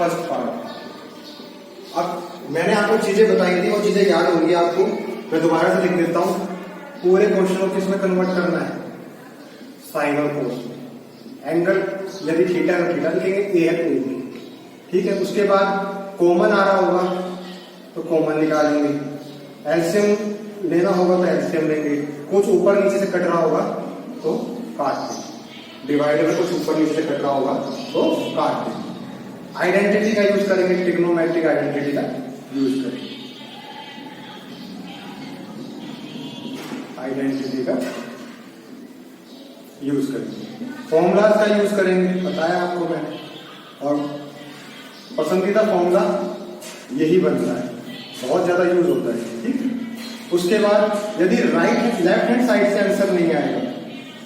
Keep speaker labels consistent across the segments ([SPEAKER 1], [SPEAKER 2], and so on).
[SPEAKER 1] First part. अब मैंने आपको चीजें बताई थी, वो चीजें याद होंगी आपको, मैं दोबारा से लिख देता हूं। पूरे क्वेश्चन को किसमें कन्वर्ट करना है? साइन और कोस में। एंगल यदि थीटा है तो थीटा लिखेंगे, ए है तो ए लिखेंगे, ठीक है। उसके बाद कॉमन आ रहा होगा तो कॉमन निकालेंगे, एलसीएम लेना होगा तो एलसीएम लेंगे, कुछ ऊपर नीचे से कट रहा होगा तो काट देंगे, डिवाइडर में कुछ ऊपर नीचे से कट रहा होगा तो काट देंगे। आइडेंटिटी का यूज करेंगे, ट्रिग्नोमेट्रिक आइडेंटिटी का यूज करेंगे, आइडेंटिटी का यूज करेंगे, फॉर्मूलाज का यूज करेंगे, बताया आपको मैंने। और पसंदीदा फॉर्मूला यही बनता है, बहुत ज्यादा यूज होता है, ठीक। उसके बाद यदि लेफ्ट हैंड साइड से आंसर नहीं आएगा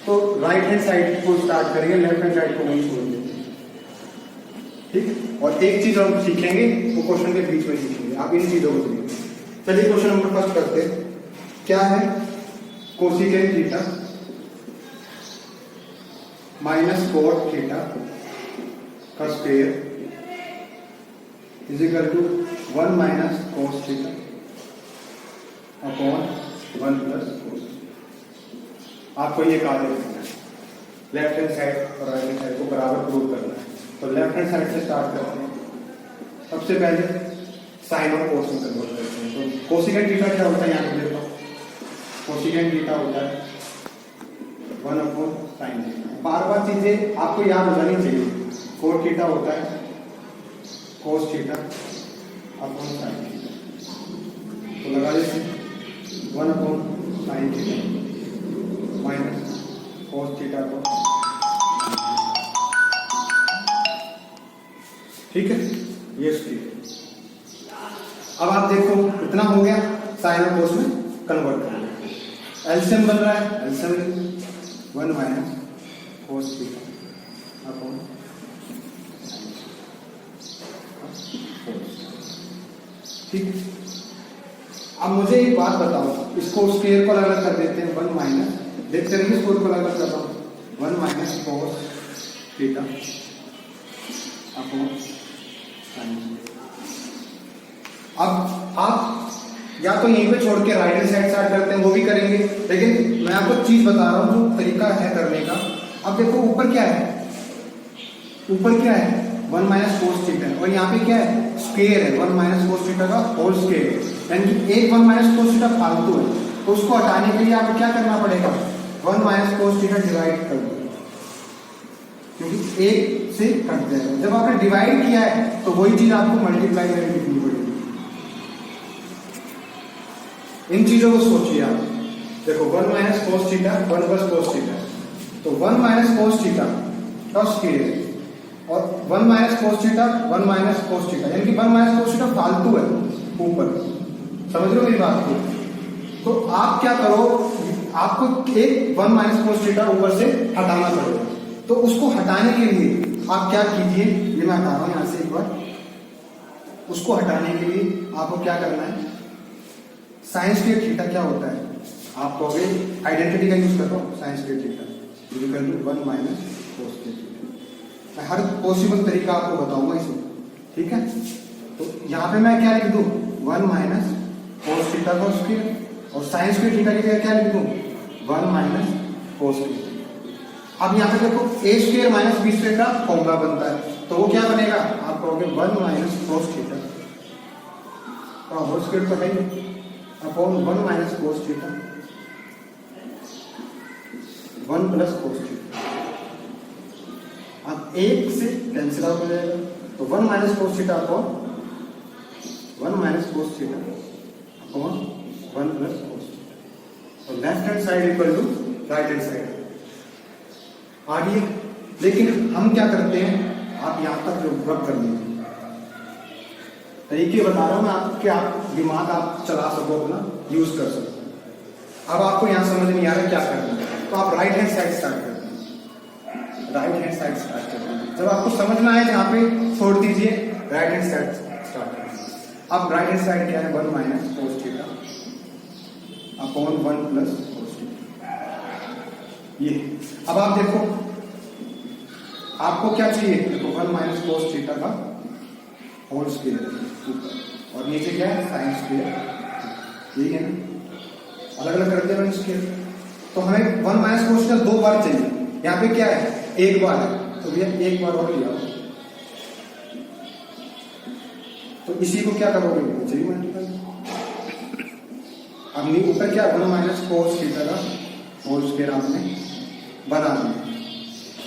[SPEAKER 1] तो राइट हैंड साइड को स्टार्ट करेंगे, लेफ्ट हैंड साइड को नहीं छोड़ देंगे, ठीक। और एक चीज हम सीखेंगे वो क्वेश्चन के बीच में सीखेंगे, आप इन चीजों को सीखेंगे। चलिए क्वेश्चन नंबर फर्स्ट करते हैं। क्या है? Cosecant theta minus cot theta का square is equal to 1 minus cos theta upon 1 plus cos. आपको ये कहा देखना है, लेफ्ट हैंड साइड और राइट हैंड साइड को बराबर प्रूव करना है। तो लेफ्ट हैंड साइड से स्टार्ट करते हैं। सबसे पहले साइन और कोस में कन्वर्ट करते हैं। तो कोसिकेंट थीटा क्या होता है? यहाँ पे देखो, कोसिकेंट थीटा होता है 1 अपॉन साइन थीटा। बार बार चीजें आपको याद हो जानी चाहिए। कोट थीटा होता है कोस थीटा अपॉन साइन थीटा। तो लगा लेते 1 upon sine theta minus cos theta को, ठीक है। ये स्क्वायर। अब आप देखो कितना हो गया, साइन और कोस में कन्वर्ट कर लिया। एलसीएम बन रहा है, LCM 1 minus cos theta upon, ठीक। अब मुझे एक बात बताओ, इसको स्क्वायर को अलग अलग कर देते हैं। 1 माइनस, देखते रहिए स्क्वायर को अलग अलग कर रहा हूं। 1 minus cos theta upon sine. अब आप या तो यहीं पे छोड़ के राइट हैंड साइड स्टार्ट करते हैं, वो भी करेंगे, लेकिन मैं आपको चीज बता रहा हूं जो तरीका है करने का। अब देखो ऊपर क्या है, ऊपर क्या है 1 माइनस कोस थीटा, और यहाँ पे क्या है स्क्वायर है 1 माइनस कोस थीटा का होल स्क्वायर, यानी कि एक 1 माइनस कोस थीटा फालतू है। तो उसको हटाने के लिए आपको क्या करना पड़ेगा? 1 माइनस कोस थीटा डिवाइड कर दो, क्योंकि एक से कट जाएगा। जब आपने डिवाइड किया है तो वही चीज आपको मल्टीप्लाई करके लिखनी पड़ेगी। इन चीजों को सोचिए आप। देखो 1 minus cos theta 1 plus cos theta, तो 1 माइनस कोस थीटा का स्क्वायर और 1 minus cos theta 1 minus cos theta, यानी कि 1 माइनस कोस थीटा फालतू है ऊपर। समझ रहे हो मेरी बात को? तो आप क्या करो, आपको एक 1 माइनस कोस थीटा ऊपर से हटाना पड़ेगा। तो उसको हटाने के लिए आप क्या कीजिए, ये मैं हटा रहा हूं यहां से एक बार। उसको हटाने के लिए आपको क्या करना है, साइन स्क्वायर थीटा क्या होता है आप कहोगे, आइडेंटिटी का यूज कर रहा हूं, sine square theta equal to 1 minus cos theta. मैं हर पॉसिबल तरीका आपको बताऊंगा इसमें, ठीक है। तो यहाँ पे मैं क्या लिख दूं, 1 माइनस कोस थीटा का स्क्वायर, और साइन स्क्वायर थीटा की जगह क्या लिख दूं 1 माइनस कोस थीटा। अब यहाँ पे देखो a square minus b square का फॉर्मूला बनता है, तो वो क्या बनेगा, आप कहोगे 1 माइनस कोस थीटा का होल स्क्वायर तो है upon 1 minus cos theta 1 plus cos theta. अब एक से कैंसिल आउट हो जाएगा, तो 1 minus cos theta upon 1 minus cos theta upon 1 plus cos theta. और left hand side equal to right hand side आ गई। लेकिन हम क्या करते हैं, आप यहां तक रब कर लीजिए, तरीके बता रहा हूं मैं आपके, आप दिमाग आप चला सको, अपना यूज कर सको। अब आपको यहां समझ नहीं आ रहा क्या करना है, तो आप राइट हैंड साइड स्टार्ट करते हैं, राइट हैंड साइड स्टार्ट करते हैं। जब आपको समझना है यहाँ पे छोड़ दीजिए, राइट हैंड साइड स्टार्ट करते। अब राइट हैंड साइड क्या है, 1 minus cos theta upon 1 plus cos theta. ये अब आप देखो आपको क्या चाहिए, देखो 1 माइनस कोस थीटा का होल स्क्वायर ऊपर, और नीचे क्या है साइन स्क्वायर, ठीक है ना, अलग अलग करते हैं स्क्वायर। तो हमें 1 माइनस कोस थीटा 2 बार चाहिए, यहाँ पे क्या है एक बार है, तो भैया एक बार और लिया, तो इसी को क्या करोगे नीचे ही मल्टीप्लाई। अब ऊपर क्या 1 माइनस कोस थीटा का होल स्क्वायर आपने बना दिया।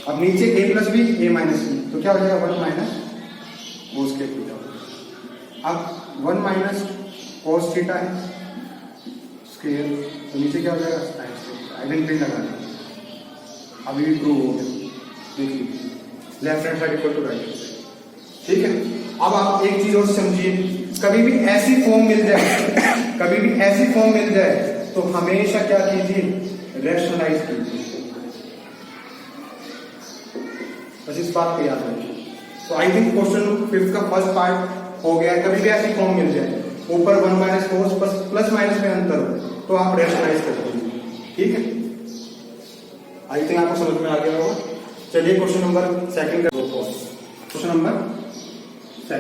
[SPEAKER 1] अब नीचे a plus b a minus b, तो क्या हो जाएगा 1 माइनस कोस के थीटा। अब 1 माइनस कोस थीटा है स्क्वायर, तो नीचे क्या हो जाएगा साइन स्क्वायर, आइडेंटिटी लगा दें। अभी भी प्रूव हो गया, देखिए left hand side equal to right, ठीक है। अब आप एक चीज और समझिए, कभी भी ऐसी फॉर्म मिल जाए, कभी भी ऐसी फॉर्म मिल जाए तो हमेशा क्या कीजिए रैशनलाइज कीजिए, बस इस बात को याद रखिए। तो आई थिंक क्वेश्चन 5 का फर्स्ट पार्ट हो गया है। कभी भी ऐसी फॉर्म मिल जाए ऊपर 1 माइनस कोस प्लस माइनस में अंतर हो, तो आप रैशनलाइज कर दीजिए, ठीक है। आई थिंक आपको समझ में आ गया होगा। चलिए क्वेश्चन नंबर 2 का क्वेश्चन नंबर 2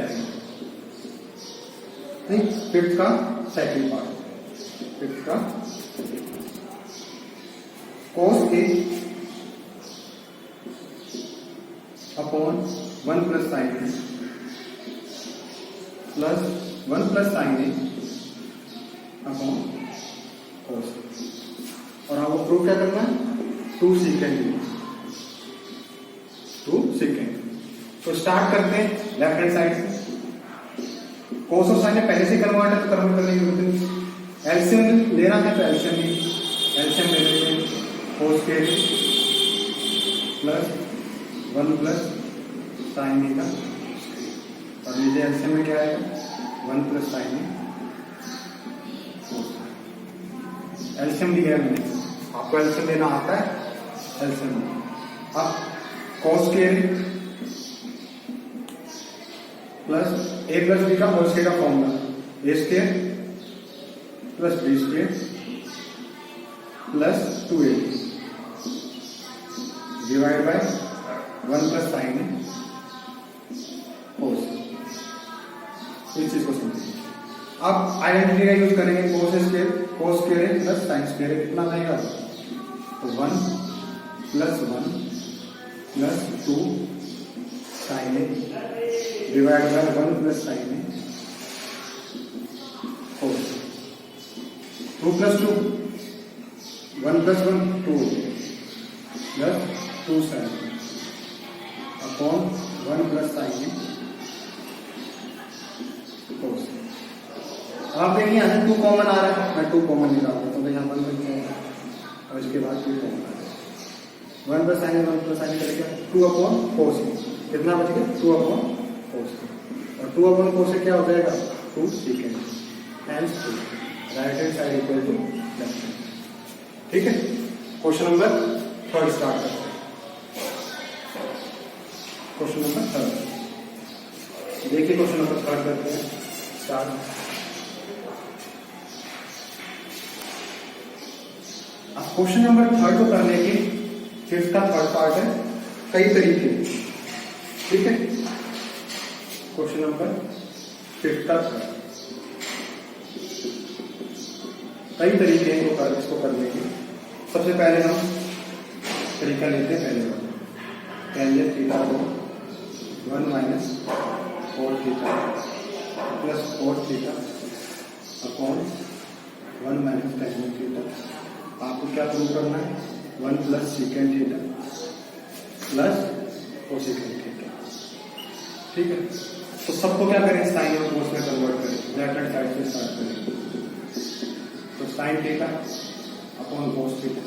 [SPEAKER 1] नहीं 5th का सेकंड पार्ट, 5th का cos A upon 1 plus sine A plus 1 plus sine A upon cos, और आपको प्रूव क्या करना है 2 सेकेंड। तो स्टार्ट करते हैं लेफ्ट हैंड साइड से। कोस और साइन पहले से कन्वर्ट है तो कन्वर्ट करने की जरूरत नहीं। एलसीएम लेना है तो एलसीएम ले लेते हैं, कोस के प्लस 1 प्लस साइन ए का, और नीचे एलसीएम में क्या आएगा 1 प्लस साइन ए। एलसीएम लिया है मैंने, आपको एलसीएम लेना आता है, एलसीएम। अब कोस के प्लस ए प्लस बी का होल स्क्वायर का formula a square plus b square plus 2a divide by 1 plus sine a cos. इस चीज को समझिए। अब आइडेंटिटी का यूज करेंगे, cos square plus sine square कितना आएगा, तो 1 plus 1 plus 2 sine a divide by 1 plus sine a cos. 2 plus 2 1 plus 1 2 plus 2 sine upon 1 plus sine a कोस। आप देखिए यहाँ से 2 कॉमन आ रहा है, मैं 2 कॉमन निकाल देता हूँ, तो यहाँ 1 बन जाएगा, और इसके बाद 2 कॉमन आ जाएगा। 1 प्लस साइन 1 प्लस साइन करेगा 2 अपॉन कोस, कितना बचेगा 2 अपॉन कोस, और 2 अपॉन कोस से क्या हो जाएगा 2 second, hence right hand side equal to left hand, ठीक है। क्वेश्चन नंबर 3 स्टार्ट करते हैं। क्वेश्चन नंबर 3 देखिए, क्वेश्चन नंबर 3 करते हैं स्टार्ट। अब क्वेश्चन नंबर 3 को करने के 5th का थर्ड पार्ट है, कई तरीके, ठीक है। क्वेश्चन नंबर 5th का थर्ड, कई तरीके हैं इसको करने के। सबसे पहले हम तरीका लेते हैं पहले थीटा को 1 minus 4 theta plus 4 theta upon 1 minus tan theta. आपको क्या प्रूव करना है 1 plus second theta plus cosecant theta, ठीक है। तो सबको क्या करें साइन और कोस में कन्वर्ट करें, लेफ्ट हैंड साइड से स्टार्ट करें। तो sine theta upon cos theta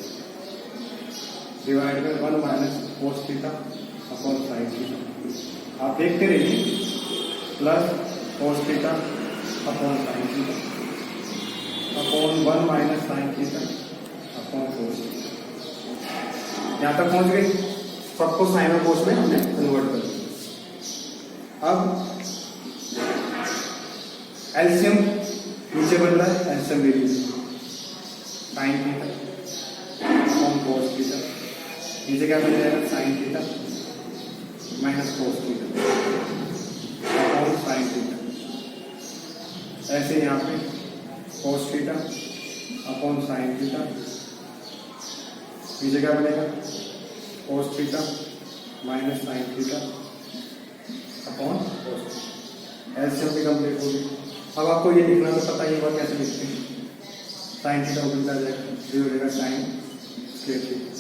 [SPEAKER 1] divide by 1 minus cos theta upon sine theta. आप देखते रहिए, plus cos theta upon sine theta upon 1 minus sine theta upon कोस। यहां तक पहुंच गए, सबको साइन और कोस में हमने कन्वर्ट कर दिया। अब एलसीएम नीचे बन रहा है, एलसीएम ले लीजिए, sine theta upon cos theta, नीचे क्या बन जाएगा sine theta minus cos theta upon sine theta. ऐसे यहाँ पे cos theta upon sine theta, नीचे क्या बनेगा cos theta minus sine theta upon cos। LCM भी कंप्लीट होगी। अब आपको ये लिखना तो पता ही होगा कैसे लिखते हैं। साइन थीटा ऊपर आ जाएगा, ये हो जाएगा sign square theta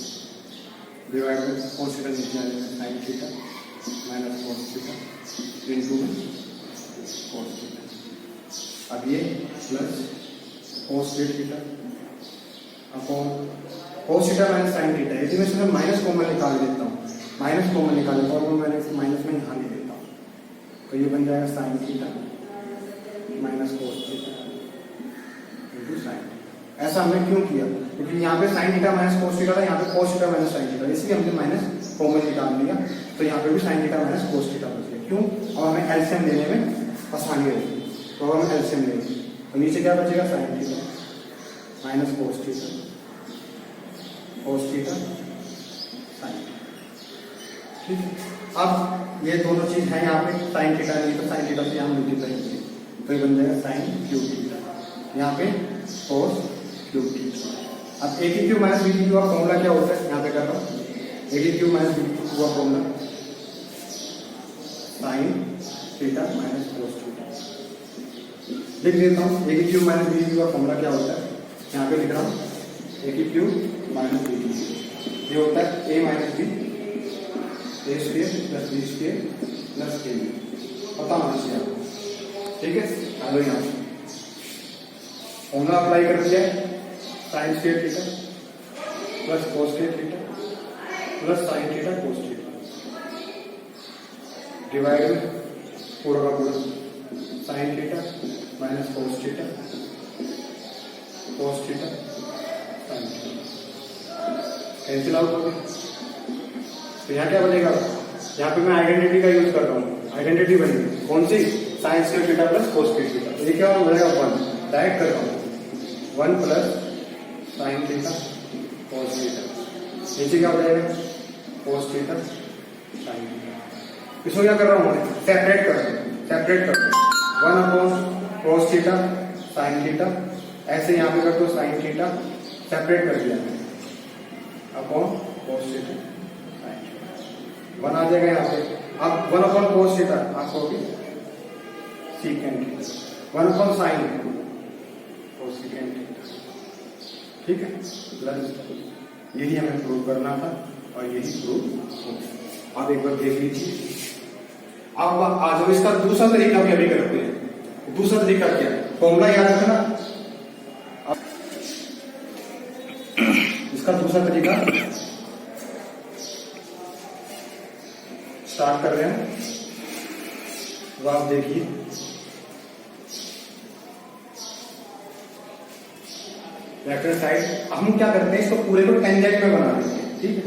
[SPEAKER 1] divide by cos theta, नीचे आ जाएगा sine theta minus cos theta into cos theta. अब ये plus cos theta upon cos theta minus sine theta. यदि मैं इसमें माइनस कॉमन निकाल देता हूँ, माइनस कॉमन निकाल देता हूँ, मैंने माइनस में यहाँ ले देता हूँ, तो ये बन जाएगा sine theta minus cos theta into sine. ऐसा हमने क्यों किया? क्योंकि यहाँ पे sine theta minus cos theta था, यहाँ पे cos theta minus sine theta, इसलिए हमने माइनस कॉमन निकाल लिया, तो यहाँ पे भी sine theta minus cos theta बच गया। क्यों? अब हमें एलसीएम लेने में आसानी होगी, तो अब हमें एलसीएम लेंगे, तो नीचे क्या बचेगा sine theta minus cos theta sine. ठीक है, अब ये दोनों चीज है यहाँ पे, साइन थीटा नहीं तो साइन थीटा से यहाँ मल्टीप्लाई होगी, तो ये बन जाएगा साइन क्यूब थीटा, यहाँ पे cos क्यूब थीटा। अब ए की क्यूब माइनस बी की क्यूब का फॉर्मूला क्या होता है, यहाँ पे कर रहा हूँ, ए की क्यूब माइनस बी की क्यूब का formula sine theta minus cos theta. लिख देता हूँ, ए की क्यूब माइनस बी की क्यूब का फॉर्मूला क्या होता है, यहाँ पे लिख रहा हूँ, ए की क्यूब माइनस बी की क्यूब, ये होता है a minus b a square plus b square plus के, पता होना चाहिए आपको। ठीक है, चलो यहाँ फॉर्मूला अप्लाई कर दिया, sign square theta plus cos square theta plus sine theta cos theta divide में पूरा का पूरा sine theta minus cos theta sine theta cancel out हो गया। तो यहाँ क्या बनेगा, यहाँ पे मैं आइडेंटिटी का यूज करता हूँ, आइडेंटिटी बनेगी कौन सी, sine square theta plus cos square theta, तो ये क्या हो जाएगा 1, डायरेक्ट करता हूँ 1 plus sine theta cos theta, नीचे क्या हो जाएगा cos थीटा साइन थीटा। इसको क्या कर रहा हूँ मैं, सेपरेट कर 1 upon cos theta sine theta, ऐसे यहाँ पे कर दो साइन थीटा, सेपरेट कर दिया upon cos theta sine theta, 1 आ जाएगा यहाँ पे। अब 1 अपॉन cos थीटा आपको भी secant theta, 1 upon sine cos secant theta. ठीक है, प्लस यही हमें प्रूव करना था और यही प्रूव हो गया। आप एक बार देख लीजिए। अब आ जाओ, इसका दूसरा तरीका भी अभी करते हैं। दूसरा तरीका क्या है, फॉर्मूला याद रखना। इसका दूसरा तरीका स्टार्ट कर रहे हैं, तो आप देखिए लेफ्ट साइड। हम क्या करते हैं, इसको पूरे को टेंजेंट में बना देते हैं। ठीक है,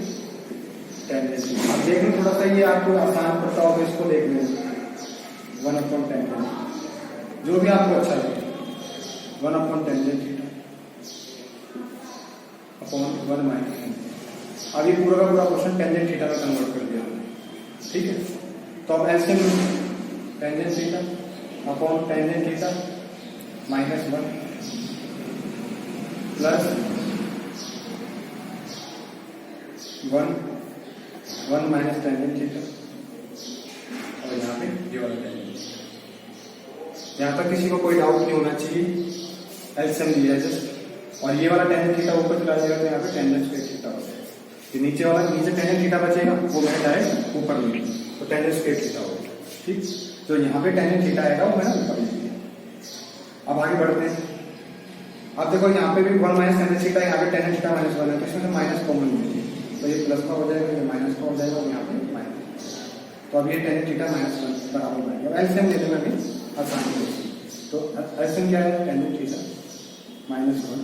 [SPEAKER 1] टेंजेंट अब देख लो, थोड़ा सा ये आपको आसान पड़ता होगा, इसको देख लें 1 अपॉन टेंजेंट, जो भी आपको अच्छा लगे 1 upon tangent theta upon 1 minus. अब ये पूरा का पूरा क्वेश्चन टेंजेंट थीटा में कन्वर्ट कर दिया हमने। ठीक है, तो अब LCM tangent theta upon tangent theta minus 1 plus 1 minus tangent theta, और यहाँ पे ये वाला टेंजेंट। यहाँ तक किसी को कोई डाउट नहीं होना चाहिए, एलसीएम लिया जस्ट, और ये वाला टेंजेंट थीटा ऊपर चला जाएगा, तो यहाँ पे टेंजेंट स्क्वायर थीटा हो जाएगा। ये नीचे वाला, नीचे टेंजेंट थीटा बचेगा, वो मैंने डायरेक्ट ऊपर ले लिया, तो टेंजेंट स्क्वायर थीटा हो गया। ठीक, जो यहाँ पे टेंजेंट थीटा आएगा वो मैंने ऊपर ले लिया। अब आगे बढ़ते हैं। अब देखो यहाँ पे भी 1 माइनस टेंजेंट थीटा, यहाँ पे टेंजेंट थीटा माइनस 1 है, तो इसमें से माइनस कॉमन मिलेगी, तो ये प्लस का हो जाएगा, ये माइनस का हो जाएगा, और यहाँ पे माइनस। तो अब ये टेंजेंट थीटा माइनस 1 बराबर बनेगा। एलसीएम लेने में भी आसानी होगी। तो एलसीएम क्या है, tangent theta minus 1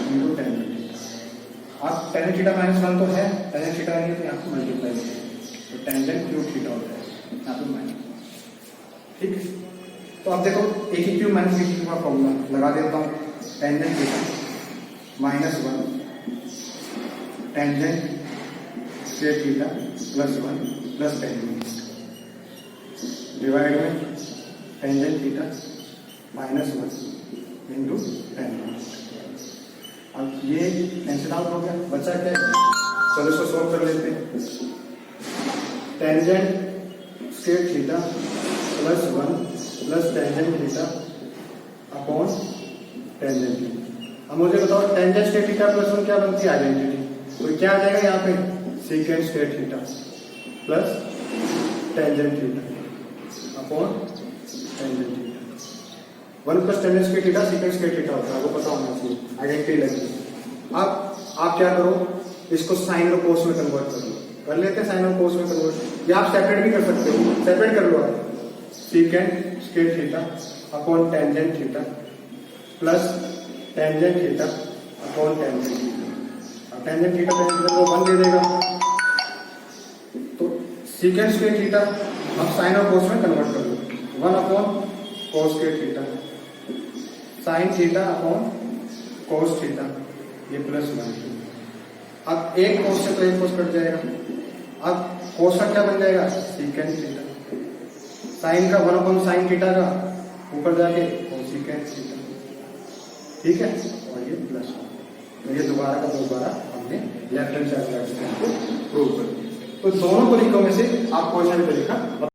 [SPEAKER 1] into tangent theta. अब टेंजेंट थीटा माइनस 1 तो है, टेंजेंट थीटा नहीं है, तो यहाँ पे मल्टीप्लाई हो जाएगा, तो टेंजेंट क्यूब थीटा हो जाएगा, यहाँ पे माइनस। ठीक, तो अब देखो ए की क्यूब माइनस बी की क्यूब का फॉर्मूला लगा देता हूँ, tangent theta minus 1 tangent square theta plus 1 plus tangent divide में टेंजेंट थीटा -1 इंटू टेन। अब ये कैंसिल आउट हो गया, बचा क्या? चलो इसको सॉल्व कर लेते हैं। Tangent square theta plus 1 plus tangent theta upon tangent theta. अब मुझे बताओ टेंजेंट स्क्वायर थीटा प्लस 1 क्या बनती है? आइडेंटिटी। तो क्या आ जाएगा यहाँ पे? Secant square theta plus tangent theta upon tangent theta. 1 plus tangent square theta secant square theta होता है, वो पता होना चाहिए, आइडेंटिटी लगी। अब आप क्या करो, इसको साइन और कोस में कन्वर्ट कर लो। कर लेते हैं साइन और कोस में कन्वर्ट, या आप सेपरेट भी कर सकते हो। सेपरेट कर लो आप, secant square theta upon tangent theta plus tangent theta upon tangent theta. अब टेंजेंट थीटा को 1 दे देगा, तो सीकेंट स्क्वायर थीटा अब साइन और कोस में कन्वर्ट कर लो। 1 upon cos square theta sine theta upon cos theta, ये प्लस 1। अब एक कोस से तो एक कोस कट जाएगा। अब कोस का क्या बन जाएगा? Secant theta. साइन का 1 अपॉन साइन थीटा का ऊपर जाके सीकेंट थीटा, ठीक है। और ये प्लस 1। तो ये दोबारा का दोबारा हमने लेफ्ट हैंड साइड को प्रूव कर दिया। तो दोनों तरीकों में से आप कोई सा भी तरीका